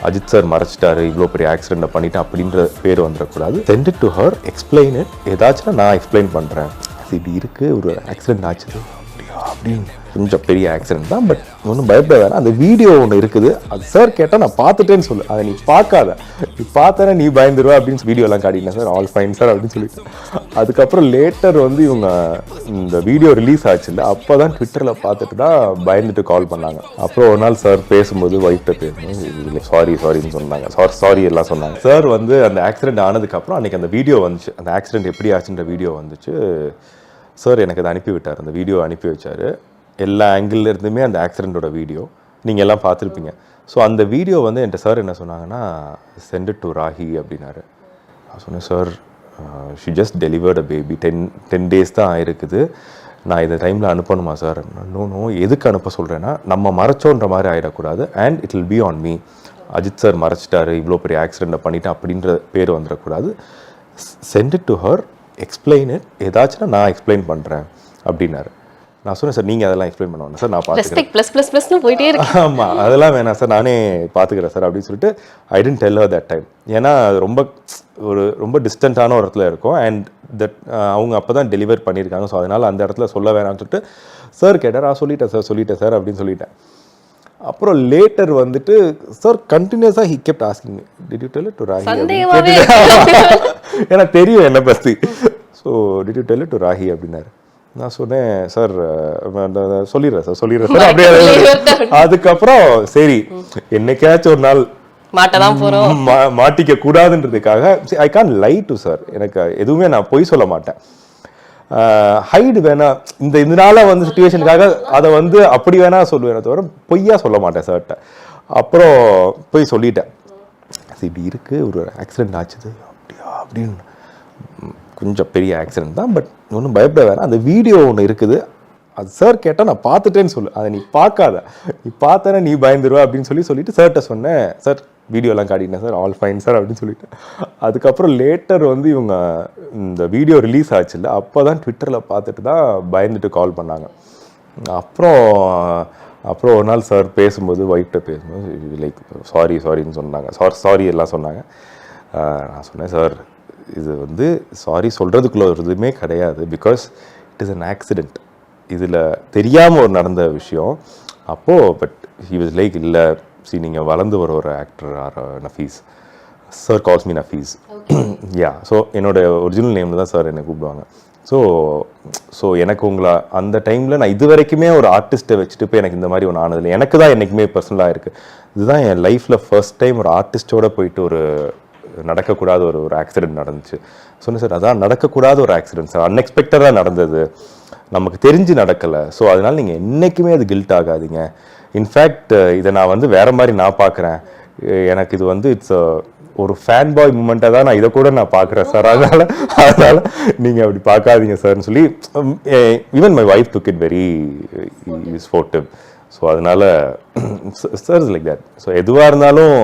Ajith sir மறைச்சிட்டாரு, இவ்வளோ பெரிய ஆக்சிடென்ட்டை பண்ணிட்டு அப்படின்ற பேர் வந்துடக்கூடாது. Send it to her, explain it. ஏதாச்சும் நான் எக்ஸ்பிளைன் பண்ணுறேன், இப்படி இருக்குது, ஒரு ஆக்சிடென்ட் ஆச்சு அப்படின்னு. கொஞ்சம் பெரிய ஆக்சிடென்ட் தான், பட் ஒன்றும் பயப்பட வேணாம். அந்த வீடியோ ஒன்று இருக்குது, அது சார் கேட்டால் நான் பார்த்துட்டேன்னு சொல்லு, அதை நீ பார்க்காத, நீ பார்த்தேன்னா நீ பயந்துருவா அப்படின்னு வீடியோலாம் காட்டினேன் சார். ஆல் ஃபைன் சார் அப்படின்னு சொல்லிட்டு. அதுக்கப்புறம் லேட்டர் வந்து இவங்க இந்த வீடியோ ரிலீஸ் ஆச்சு இல்லை, அப்போ தான் ட்விட்டரில் பார்த்துட்டு தான் பயந்துட்டு கால் பண்ணாங்க. அப்புறம் ஒரு நாள் சார் பேசும்போது ஒய்ஃப்ட்ட பேசும்போது சாரின்னு சொன்னாங்க. சாரி எல்லாம் சொன்னாங்க. சார் வந்து அந்த ஆக்சிடென்ட் ஆனதுக்கப்புறம் அன்றைக்கி அந்த வீடியோ வந்துச்சு, அந்த ஆக்சிடென்ட் எப்படி ஆச்சுன்ற வீடியோ வந்துச்சு. சார் எனக்கு அதை அனுப்பி விட்டார், அந்த வீடியோ அனுப்பி வச்சார். எல்லா ஆங்கிள் இருந்துமே அந்த ஆக்சிடெண்ட்டோட வீடியோ நீங்கள் எல்லாம் பார்த்துருப்பீங்க. ஸோ அந்த வீடியோ வந்து என்கிட்ட சார் என்ன சொன்னாங்கன்னா, சென்ட் இட் டு ராஹி அப்படின்னாரு. நான் சொன்னேன், sir she just delivered a baby, 10 days தான் ஆயிருக்குது, நான் இந்த டைமில் அனுப்பணுமா சார்? நோ, எதுக்கு அனுப்ப சொல்கிறேன்னா, நம்ம மறைச்சோன்ற மாதிரி ஆகிடக்கூடாது, and it will be on me. Ajith sir மறைச்சிட்டாரு, இவ்வளோ பெரிய ஆக்சிடெண்ட்டை பண்ணிட்டு அப்படின்ற பேர் வந்துடக்கூடாது. Send it to her, explain it. ஏதாச்சும் நான் எக்ஸ்பிளைன் பண்ணுறேன் அப்படின்னாரு. நான் சொன்னேன், சார் நீங்கள் அதெல்லாம் எக்ஸ்பிளைன் பண்ணுவாங்க சார், நான் பார்த்துக்கிறேன். போயிட்டே இருக்கு. ஆமாம், அதெல்லாம் வேணாம் சார், நானே பார்த்துக்கிறேன் சார் அப்படின்னு சொல்லிட்டு I didn't tell her that time. ஏன்னா அது ரொம்ப டிஸ்டன்ட்டான ஒரு இடத்துல இருக்கும், அண்ட் தட் அவங்க அப்போ தான் டெலிவர் பண்ணியிருக்காங்க. ஸோ அதனால் அந்த இடத்துல சொல்ல வேணாம்னு சொல்லிட்டு சார் கேட்டார். நான் சொல்லிட்டேன் சார் அப்படின்னு சொல்லிட்டேன். அப்புறம் லேட்டர் வந்துட்டு சார் கண்டினியூஸாக he kept asking me, did you tell it to Rahi? ஏன்னா தெரியும் என்ன பற்றி. So did you tell it to Rahi அப்படின்னாரு. நான் சொன்னேன், சார் சொல்லிடுறேன் சார் அப்படியே. அதுக்கப்புறம் சரி, என்னைக்காச்சும் ஒரு நாள் மாட்டிக்க கூடாதுன்றதுக்காக I can't lie to sir. எனக்கு எதுவுமே நான் பொய் சொல்ல மாட்டேன், ஹைடு வேணா, இதனால வந்து சுச்சுவேஷனுக்காக அதை வந்து அப்படி வேணா சொல்லுவேன், தவிர பொய்யா சொல்ல மாட்டேன் சார்கிட்ட. அப்புறம் போய் சொல்லிட்டேன், இப்படி இருக்குது, ஒரு ஆக்சிடென்ட் ஆச்சுது அப்படியா அப்படின்னு. கொஞ்சம் பெரிய ஆக்சிடென்ட் தான், பட் ஒன்றும் பயப்பட வேணாம். அந்த வீடியோ ஒன்று இருக்குது, அது சார் கேட்டால் நான் பார்த்துட்டேன்னு சொல்லு, அதை நீ பார்க்காத, நீ பார்த்தேன்னா நீ பயந்துருவா அப்படின்னு சொல்லிட்டு சார்கிட்ட சொன்னேன். சார் வீடியோலாம் காட்டினேன் சார், ஆல் ஃபைன் சார் அப்படின்னு சொல்லிட்டு. அதுக்கப்புறம் லேட்டர் வந்து இவங்க இந்த வீடியோ ரிலீஸ் ஆச்சு இல்லை, அப்போ தான் ட்விட்டரில் பார்த்துட்டு தான் பயந்துட்டு கால் பண்ணாங்க. அப்புறம் ஒரு நாள் சார் பேசும்போது ஒய்ஃப்ட்ட பேசும்போது லைக் சாரின்னு சொன்னாங்க. சாரி எல்லாம் சொன்னாங்க. நான் சொன்னேன், சார் இது வந்து சாரி சொல்கிறதுக்குள்ள ஒரு இதுவுமே கிடையாது, because it is an accident, இதில் தெரியாமல் ஒரு நடந்த விஷயம். அப்போது பட் ஹி வாஸ் லைக், இல்லை நீங்கள் வளர்ந்து வர ஒரு ஆக்டர் ஆர் Nafees, sir calls me Nafees. Yeah, so என்னோடய ஒரிஜினல் நேமில் தான் சார் என்னை கூப்பிடுவாங்க. ஸோ எனக்கு உங்களை அந்த டைமில் நான் இது வரைக்குமே ஒரு ஆர்டிஸ்ட்டை வச்சுட்டு போய் எனக்கு இந்த மாதிரி ஒன்று ஆனதில்லை. எனக்கு தான் என்றைக்குமே பர்சனலாக இருக்குது. இதுதான் என் லைஃப்பில் ஃபர்ஸ்ட் டைம் ஒரு ஆர்டிஸ்ட்டோடு போயிட்டு ஒரு நடக்கக்கூடாத ஒரு ஆக்சிடென்ட் நடந்துச்சு. சொன்னேன், சார் அதான் நடக்கக்கூடாத ஒரு ஆக்சிடென்ட் சார், அன்எக்ஸ்பெக்டடாக நடந்தது, நமக்கு தெரிஞ்சு நடக்கலை. ஸோ அதனால் நீங்கள் என்றைக்குமே அது கில்ட் ஆகாதீங்க. இன்ஃபேக்ட் இதை நான் வந்து வேறு மாதிரி நான் பார்க்குறேன். எனக்கு இது வந்து இட்ஸ் ஒரு ஃபேன் பாய் மூமெண்ட்டாக தான் நான் இதை கூட நான் பார்க்குறேன் சார். அதனால் நீங்கள் அப்படி பார்க்காதீங்க சார்னு சொல்லி, even my wife took it very sportive. So அதனால் sir is like that. So எதுவாக இருந்தாலும்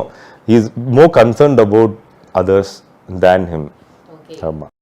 he is more concerned about others than him. ஆமாம்.